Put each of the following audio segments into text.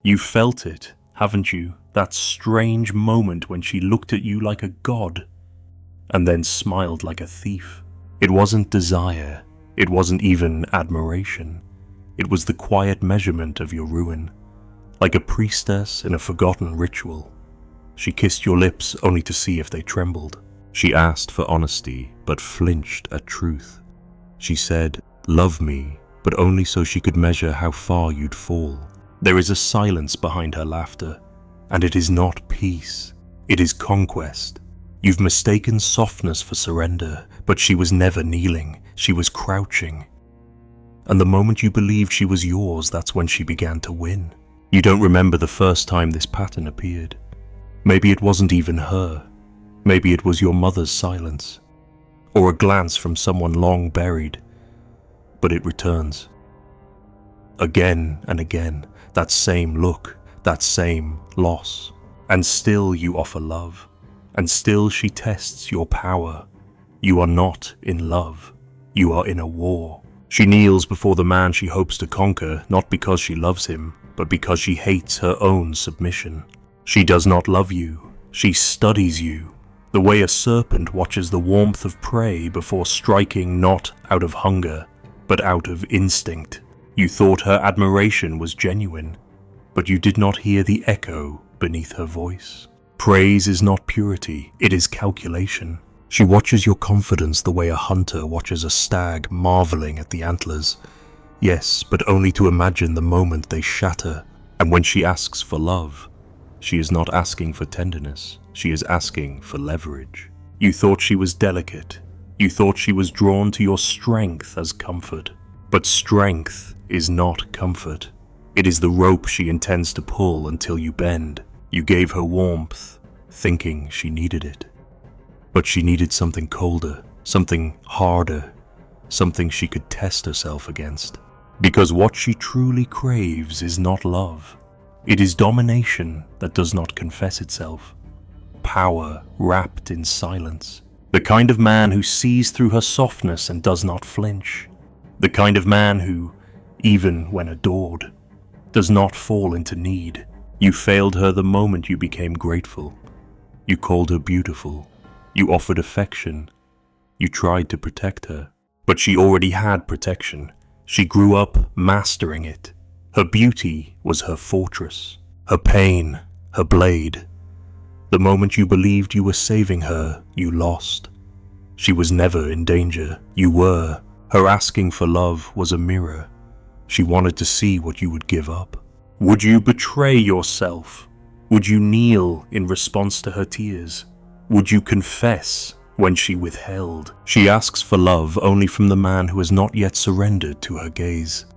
You felt it, haven't you? That strange moment when she looked at you like a god, and then smiled like a thief. It wasn't desire, it wasn't even admiration. It was the quiet measurement of your ruin, like a priestess in a forgotten ritual. She kissed your lips only to see if they trembled. She asked for honesty, but flinched at truth. She said, "Love me," but only so she could measure how far you'd fall. There is a silence behind her laughter, and it is not peace, it is conquest. You've mistaken softness for surrender, but she was never kneeling, she was crouching. And the moment you believed she was yours, that's when she began to win. You don't remember the first time this pattern appeared. Maybe it wasn't even her. Maybe it was your mother's silence, or a glance from someone long buried. But it returns. Again and again, that same look, that same loss. And still you offer love, and still she tests your power. You are not in love, you are in a war. She kneels before the man she hopes to conquer, not because she loves him, but because she hates her own submission. She does not love you, she studies you, the way a serpent watches the warmth of prey before striking, not out of hunger, but out of instinct. You thought her admiration was genuine, but you did not hear the echo beneath her voice. Praise is not purity, it is calculation. She watches your confidence the way a hunter watches a stag marveling at the antlers. Yes, but only to imagine the moment they shatter. And when she asks for love, she is not asking for tenderness, she is asking for leverage. You thought she was delicate, you thought she was drawn to your strength as comfort. But strength is not comfort. It is the rope she intends to pull until you bend. You gave her warmth, thinking she needed it. But she needed something colder, something harder, something she could test herself against. Because what she truly craves is not love. It is domination that does not confess itself. Power wrapped in silence. The kind of man who sees through her softness and does not flinch. The kind of man who, even when adored, does not fall into need. You failed her the moment you became grateful. You called her beautiful. You offered affection. You tried to protect her. But she already had protection. She grew up mastering it. Her beauty was her fortress. Her pain, her blade. The moment you believed you were saving her, you lost. She was never in danger. You were. Her asking for love was a mirror. She wanted to see what you would give up. Would you betray yourself? Would you kneel in response to her tears? Would you confess when she withheld? She asks for love only from the man who has not yet surrendered to her gaze.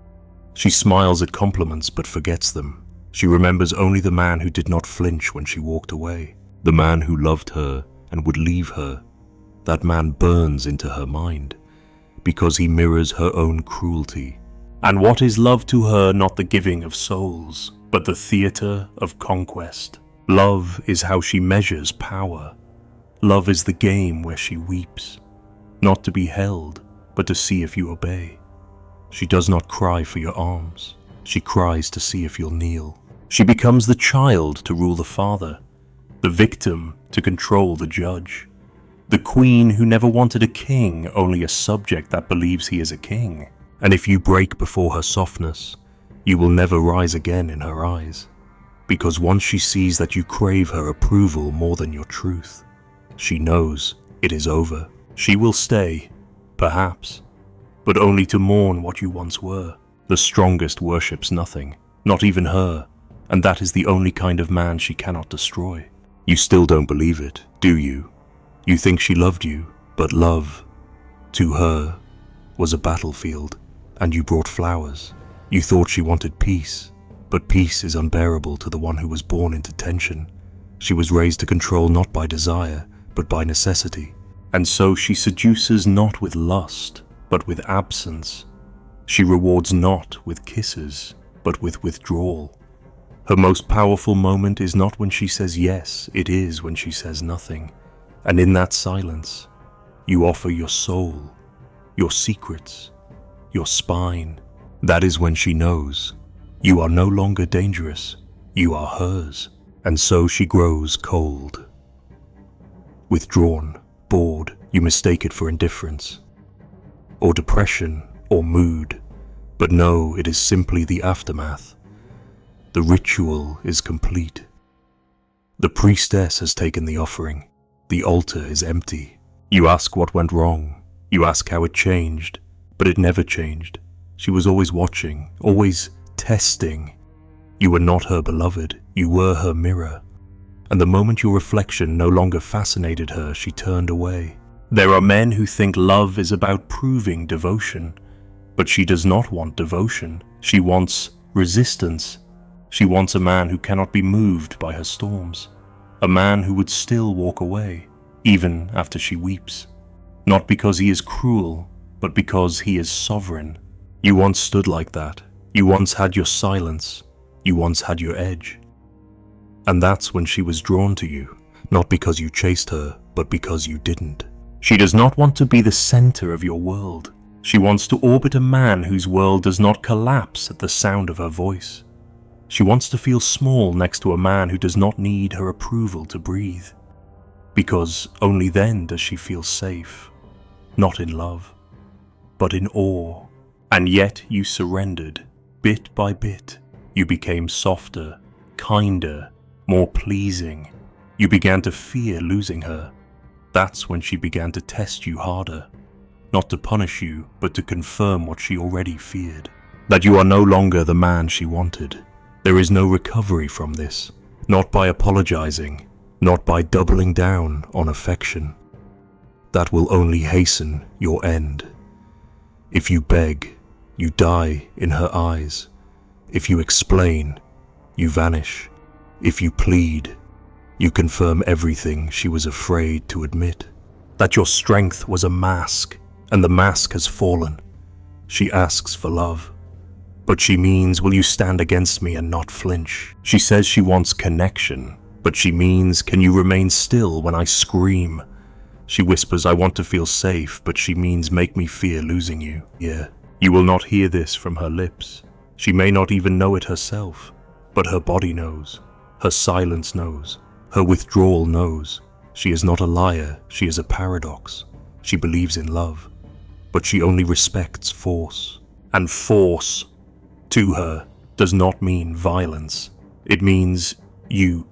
She smiles at compliments but forgets them. She remembers only the man who did not flinch when she walked away. The man who loved her and would leave her. That man burns into her mind because he mirrors her own cruelty. And what is love to her? Not the giving of souls, but the theater of conquest. Love is how she measures power. Love is the game where she weeps, not to be held, but to see if you obey. She does not cry for your arms. She cries to see if you'll kneel. She becomes the child to rule the father, the victim to control the judge, the queen who never wanted a king, only a subject that believes he is a king. And if you break before her softness, you will never rise again in her eyes, because once she sees that you crave her approval more than your truth, she knows it is over. She will stay, perhaps, but only to mourn what you once were. The strongest worships nothing, not even her, and that is the only kind of man she cannot destroy. You still don't believe it, do you? You think she loved you, but love, to her, was a battlefield, and you brought flowers. You thought she wanted peace, but peace is unbearable to the one who was born into tension. She was raised to control not by desire, but by necessity. And so she seduces not with lust, but with absence. She rewards not with kisses, but with withdrawal. Her most powerful moment is not when she says yes, it is when she says nothing. And in that silence, you offer your soul, your secrets, your spine. That is when she knows you are no longer dangerous, You are hers. And so she grows cold. Withdrawn, bored, you mistake it for indifference, or depression, or mood. But no, it is simply the aftermath. The ritual is complete. The priestess has taken the offering. The altar is empty. You ask what went wrong. You ask how it changed, but it never changed. She was always watching, always testing. You were not her beloved, you were her mirror. And the moment your reflection no longer fascinated her, she turned away. There are men who think love is about proving devotion, but she does not want devotion. She wants resistance. She wants a man who cannot be moved by her storms, a man who would still walk away, even after she weeps. Not because he is cruel, but because he is sovereign. You once stood like that. You once had your silence. You once had your edge. And that's when she was drawn to you, not because you chased her, but because you didn't. She does not want to be the center of your world. She wants to orbit a man whose world does not collapse at the sound of her voice. She wants to feel small next to a man who does not need her approval to breathe. Because only then does she feel safe, not in love, but in awe. And yet you surrendered, bit by bit. You became softer, kinder, more pleasing. You began to fear losing her. That's when she began to test you harder. Not to punish you, but to confirm what she already feared. That you are no longer the man she wanted. There is no recovery from this. Not by apologizing. Not by doubling down on affection. That will only hasten your end. If you beg, you die in her eyes. If you explain, you vanish. If you plead, you confirm everything she was afraid to admit. That your strength was a mask, and the mask has fallen. She asks for love. But she means, will you stand against me and not flinch? She says she wants connection, but she means, can you remain still when I scream? She whispers, I want to feel safe, but she means, make me fear losing you. Yeah, you will not hear this from her lips. She may not even know it herself, but her body knows. Her silence knows. Her withdrawal knows. She is not a liar, she is a paradox. She believes in love, but she only respects force. And force, to her, does not mean violence. It means you,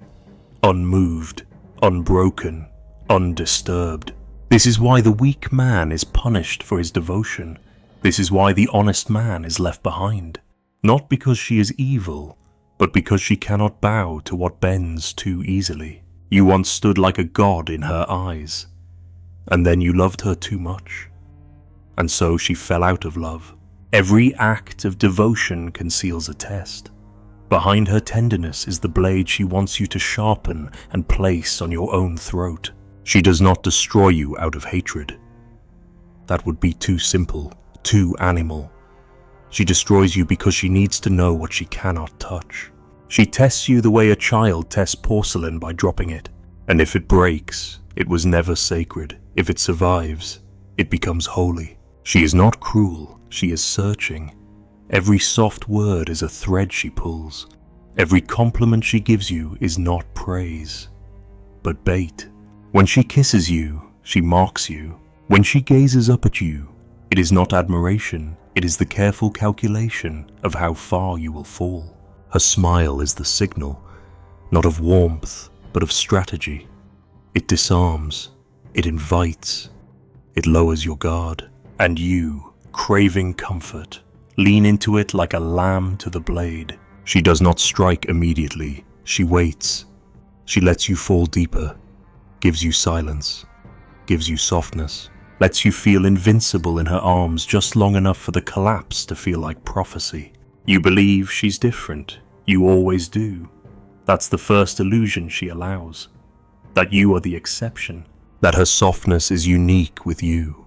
unmoved, unbroken, undisturbed. This is why the weak man is punished for his devotion. This is why the honest man is left behind. Not because she is evil, but because she cannot bow to what bends too easily. You once stood like a god in her eyes, and then you loved her too much. And so she fell out of love. Every act of devotion conceals a test. Behind her tenderness is the blade she wants you to sharpen and place on your own throat. She does not destroy you out of hatred. That would be too simple, too animal. She destroys you because she needs to know what she cannot touch. She tests you the way a child tests porcelain by dropping it. And if it breaks, it was never sacred. If it survives, it becomes holy. She is not cruel. She is searching. Every soft word is a thread she pulls. Every compliment she gives you is not praise, but bait. When she kisses you, she mocks you. When she gazes up at you, it is not admiration, it is the careful calculation of how far you will fall. Her smile is the signal, not of warmth, but of strategy. It disarms, it invites, it lowers your guard, and you, craving comfort, lean into it like a lamb to the blade. She does not strike immediately. She waits. She lets you fall deeper, gives you silence, gives you softness, lets you feel invincible in her arms just long enough for the collapse to feel like prophecy. You believe she's different. You always do. That's the first illusion she allows. That you are the exception. That her softness is unique with you.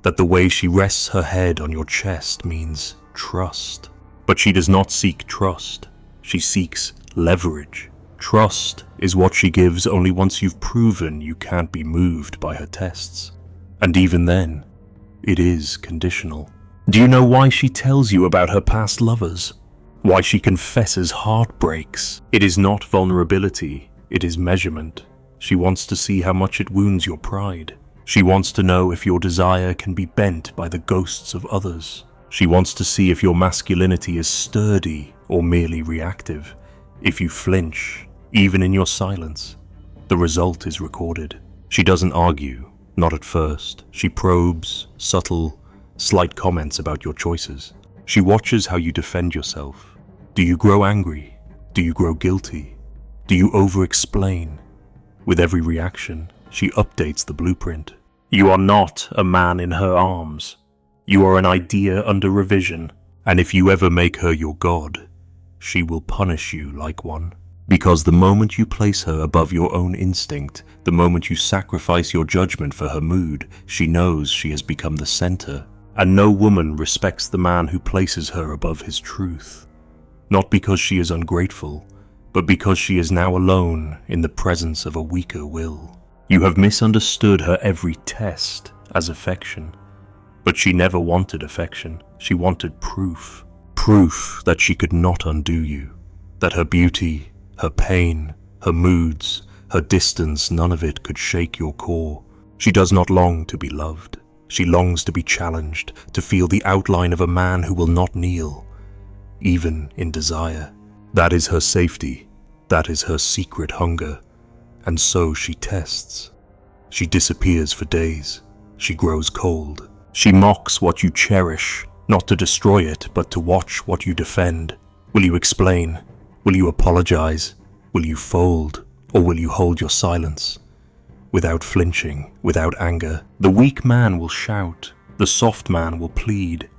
That the way she rests her head on your chest means trust. But she does not seek trust. She seeks leverage. Trust is what she gives only once you've proven you can't be moved by her tests. And even then, it is conditional. Do you know why she tells you about her past lovers? why she confesses heartbreaks. It is not vulnerability, it is measurement. She wants to see how much it wounds your pride. She wants to know if your desire can be bent by the ghosts of others. She wants to see if your masculinity is sturdy or merely reactive. If you flinch, even in your silence, the result is recorded. She doesn't argue, not at first. She probes, subtle, slight comments about your choices. She watches how you defend yourself. Do you grow angry? Do you grow guilty? Do you over-explain? With every reaction, she updates the blueprint. You are not a man in her arms. You are an idea under revision, and if you ever make her your god, she will punish you like one. Because the moment you place her above your own instinct, the moment you sacrifice your judgment for her mood, she knows she has become the center. And no woman respects the man who places her above his truth. Not because she is ungrateful, but because she is now alone in the presence of a weaker will. You have misunderstood her every test as affection. But she never wanted affection. She wanted proof. Proof that she could not undo you. That her beauty, her pain, her moods, her distance, none of it could shake your core. She does not long to be loved. She longs to be challenged, to feel the outline of a man who will not kneel, even in desire. That is her safety. That is her secret hunger. And so she tests. She disappears for days. She grows cold. She mocks what you cherish, not to destroy it, but to watch what you defend. Will you explain? Will you apologize? Will you fold? Or will you hold your silence? Without flinching, without anger, the weak man will shout, the soft man will plead.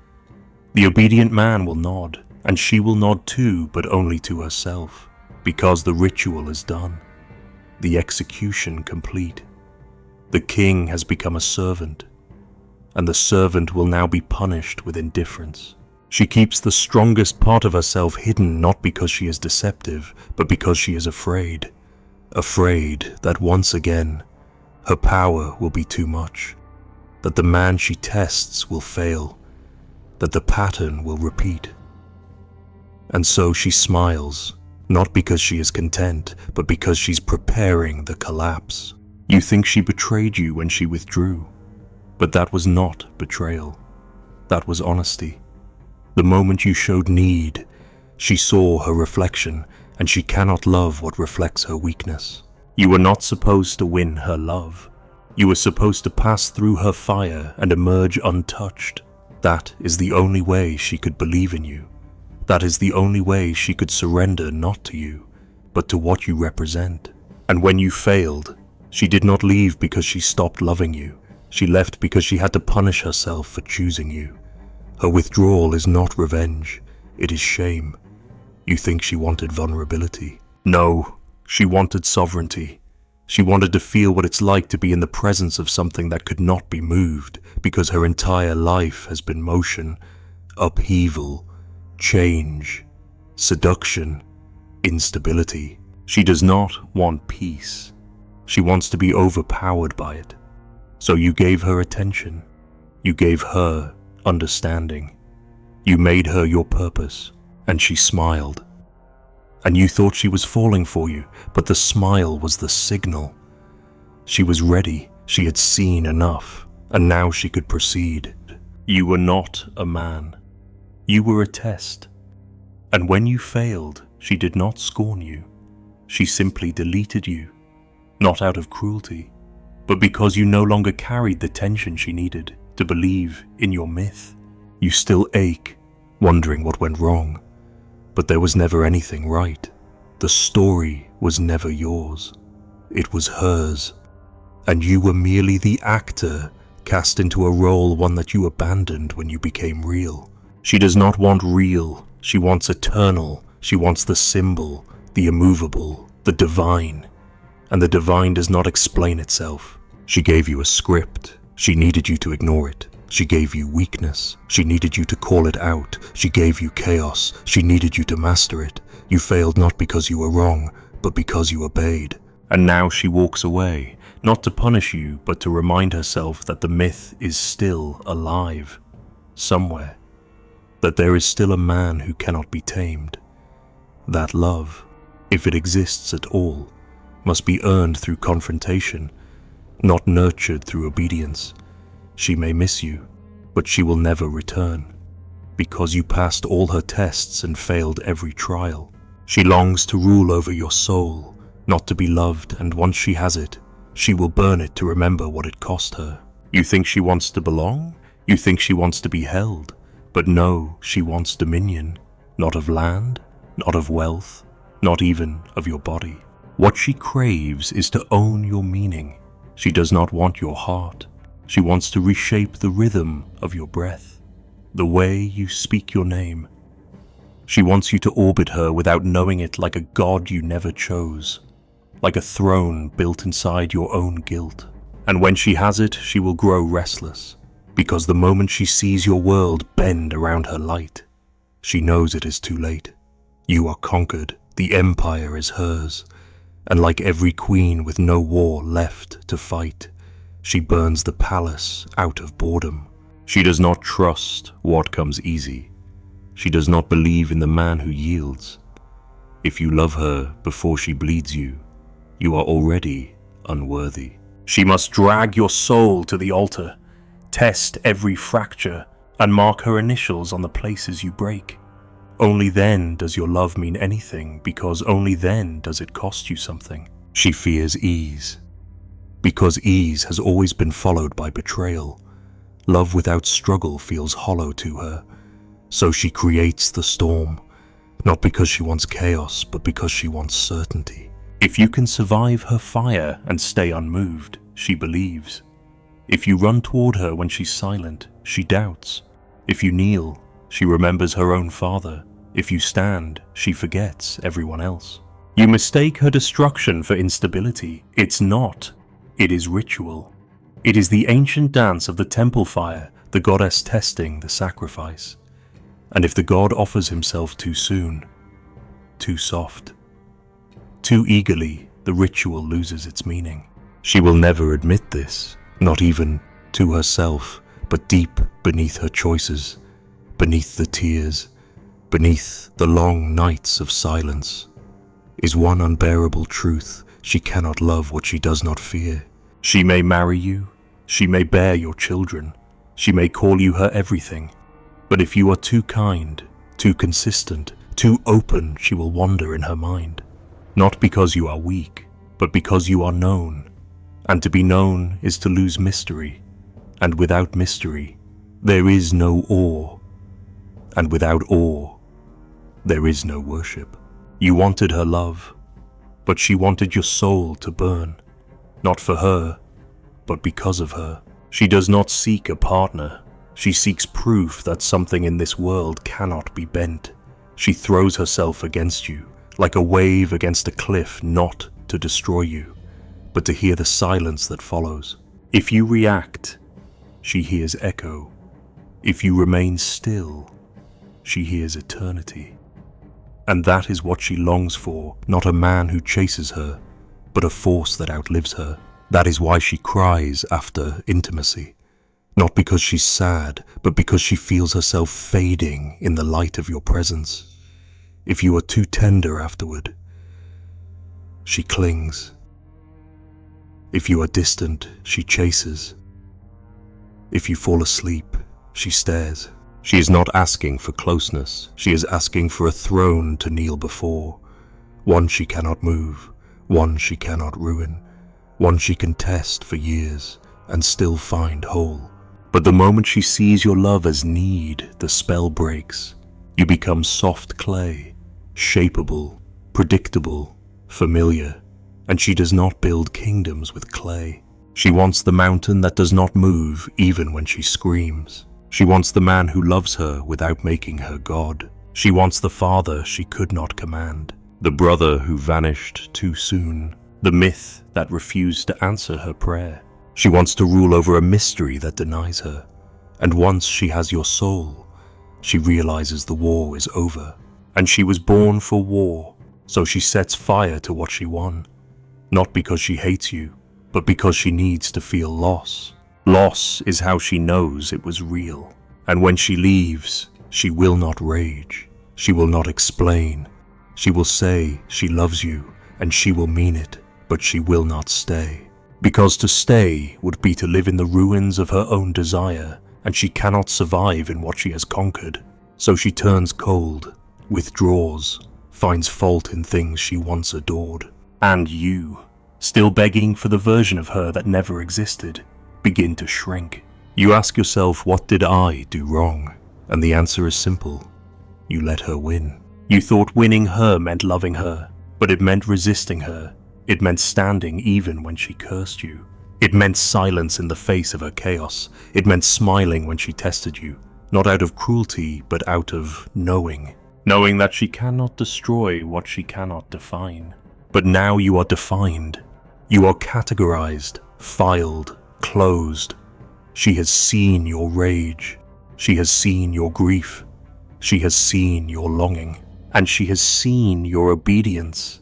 The obedient man will nod, and she will nod too, but only to herself, because the ritual is done, the execution complete. The king has become a servant, and the servant will now be punished with indifference. She keeps the strongest part of herself hidden, not because she is deceptive, but because she is afraid. Afraid that once again, her power will be too much, that the man she tests will fail, that the pattern will repeat. And so she smiles, not because she is content, but because she's preparing the collapse. You think she betrayed you when she withdrew, but that was not betrayal. That was honesty. The moment you showed need, she saw her reflection, and she cannot love what reflects her weakness. You were not supposed to win her love. You were supposed to pass through her fire and emerge untouched. That is the only way she could believe in you. That is the only way she could surrender not to you, but to what you represent. And when you failed, she did not leave because she stopped loving you. She left because she had to punish herself for choosing you. Her withdrawal is not revenge, it is shame. You think she wanted vulnerability? No. She wanted sovereignty. She wanted to feel what it's like to be in the presence of something that could not be moved, because her entire life has been motion, upheaval, change, seduction, instability. She does not want peace. She wants to be overpowered by it. So you gave her attention. You gave her understanding. You made her your purpose, and she smiled. And you thought she was falling for you, but the smile was the signal. She was ready, she had seen enough, and now she could proceed. You were not a man. You were a test. And when you failed, she did not scorn you. She simply deleted you, not out of cruelty, but because you no longer carried the tension she needed to believe in your myth. You still ache, wondering what went wrong. But there was never anything right. The story was never yours. It was hers. And you were merely the actor cast into a role, one that you abandoned when you became real. She does not want real. She wants eternal. She wants the symbol, the immovable, the divine. And the divine does not explain itself. She gave you a script. She needed you to ignore it. She gave you weakness. She needed you to call it out. She gave you chaos. She needed you to master it. You failed not because you were wrong, but because you obeyed. And now she walks away, not to punish you, but to remind herself that the myth is still alive, somewhere. that there is still a man who cannot be tamed. That love, if it exists at all, must be earned through confrontation, not nurtured through obedience. She may miss you, but she will never return, because you passed all her tests and failed every trial. She longs to rule over your soul, not to be loved, and once she has it, she will burn it to remember what it cost her. You think she wants to belong? You think she wants to be held? But no, she wants dominion, not of land, not of wealth, not even of your body. What she craves is to own your meaning. She does not want your heart. She wants to reshape the rhythm of your breath, the way you speak your name. She wants you to orbit her without knowing it, like a god you never chose, like a throne built inside your own guilt. And when she has it, she will grow restless, because the moment she sees your world bend around her light, she knows it is too late. You are conquered, the empire is hers, and like every queen with no war left to fight, she burns the palace out of boredom. She does not trust what comes easy. She does not believe in the man who yields. If you love her before she bleeds you, you are already unworthy. She must drag your soul to the altar, test every fracture, and mark her initials on the places you break. Only then does your love mean anything, because only then does it cost you something. She fears ease, because ease has always been followed by betrayal. Love without struggle feels hollow to her, so she creates the storm, not because she wants chaos, but because she wants certainty. If you can survive her fire and stay unmoved, she believes. If you run toward her when she's silent, she doubts. If you kneel, she remembers her own father. If you stand, she forgets everyone else. You mistake her destruction for instability. It's not. It is ritual. It is the ancient dance of the temple fire, the goddess testing the sacrifice. And if the god offers himself too soon, too soft, too eagerly, the ritual loses its meaning. She will never admit this, not even to herself, but deep beneath her choices, beneath the tears, beneath the long nights of silence, is one unbearable truth: she cannot love what she does not fear. She may marry you, she may bear your children, she may call you her everything, but if you are too kind, too consistent, too open, she will wander in her mind. Not because you are weak, but because you are known, and to be known is to lose mystery, and without mystery, there is no awe, and without awe, there is no worship. You wanted her love, but she wanted your soul to burn, not for her, but because of her. She does not seek a partner. She seeks proof that something in this world cannot be bent. She throws herself against you, like a wave against a cliff, not to destroy you, but to hear the silence that follows. If you react, she hears echo. If you remain still, she hears eternity. And that is what she longs for, not a man who chases her, but a force that outlives her. That is why she cries after intimacy, not because she's sad, but because she feels herself fading in the light of your presence. If you are too tender afterward, she clings. If you are distant, she chases. If you fall asleep, she stares. She is not asking for closeness. She is asking for a throne to kneel before. One she cannot move, one she cannot ruin, one she can test for years and still find whole. But the moment she sees your love as need, the spell breaks. You become soft clay, shapeable, predictable, familiar, and she does not build kingdoms with clay. She wants the mountain that does not move even when she screams. She wants the man who loves her without making her God. She wants the father she could not command, the brother who vanished too soon, the myth that refused to answer her prayer. She wants to rule over a mystery that denies her, and once she has your soul, she realizes the war is over. And she was born for war, so she sets fire to what she won, not because she hates you, but because she needs to feel loss. Loss is how she knows it was real. And when she leaves, She will not rage. She will not explain. She will say she loves you, and she will mean it, but she will not stay. Because to stay would be to live in the ruins of her own desire, and she cannot survive in what she has conquered. So she turns cold, withdraws, finds fault in things she once adored. And you, still begging for the version of her that never existed, begin to shrink. You ask yourself, what did I do wrong? And the answer is simple. You let her win. You thought winning her meant loving her, but it meant resisting her. It meant standing even when she cursed you. It meant silence in the face of her chaos. It meant smiling when she tested you, not out of cruelty, but out of knowing. Knowing that she cannot destroy what she cannot define. But now you are defined. You are categorized, filed, closed. She has seen your rage. She has seen your grief. She has seen your longing. And she has seen your obedience.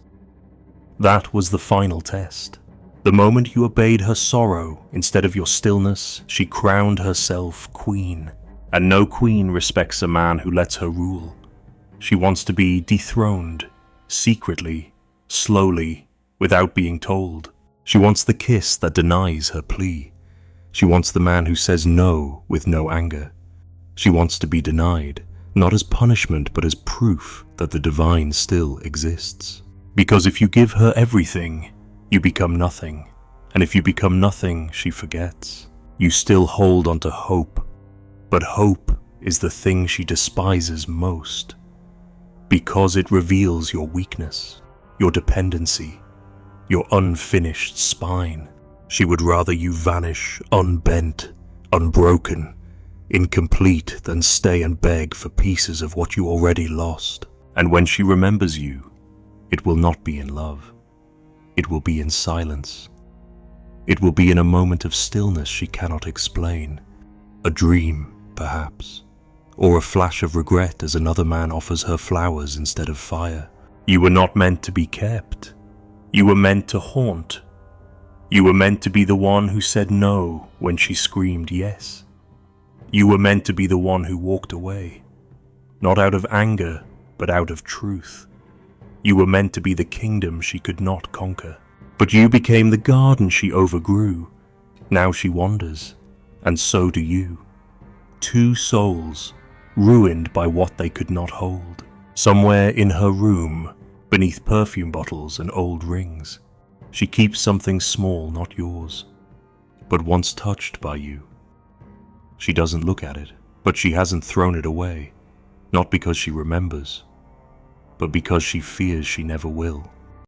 That was the final test. The moment you obeyed her sorrow instead of your stillness, she crowned herself queen. And no queen respects a man who lets her rule. She wants to be dethroned, secretly, slowly, without being told. She wants the kiss that denies her plea. She wants the man who says no with no anger. She wants to be denied, not as punishment but as proof that the divine still exists. Because if you give her everything, you become nothing. And if you become nothing, she forgets. You still hold on to hope, but hope is the thing she despises most. Because it reveals your weakness, your dependency, your unfinished spine. She would rather you vanish unbent, unbroken, incomplete than stay and beg for pieces of what you already lost. And when she remembers you, it will not be in love. It will be in silence. It will be in a moment of stillness she cannot explain. A dream, perhaps, or a flash of regret as another man offers her flowers instead of fire. You were not meant to be kept. You were meant to haunt. You were meant to be the one who said no when she screamed yes. You were meant to be the one who walked away, not out of anger, but out of truth. You were meant to be the kingdom she could not conquer. But you became the garden she overgrew. Now she wanders, and so do you. Two souls, ruined by what they could not hold. Somewhere in her room, beneath perfume bottles and old rings, she keeps something small, not yours, but once touched by you. She doesn't look at it, but she hasn't thrown it away, not because she remembers, but because she fears she never will.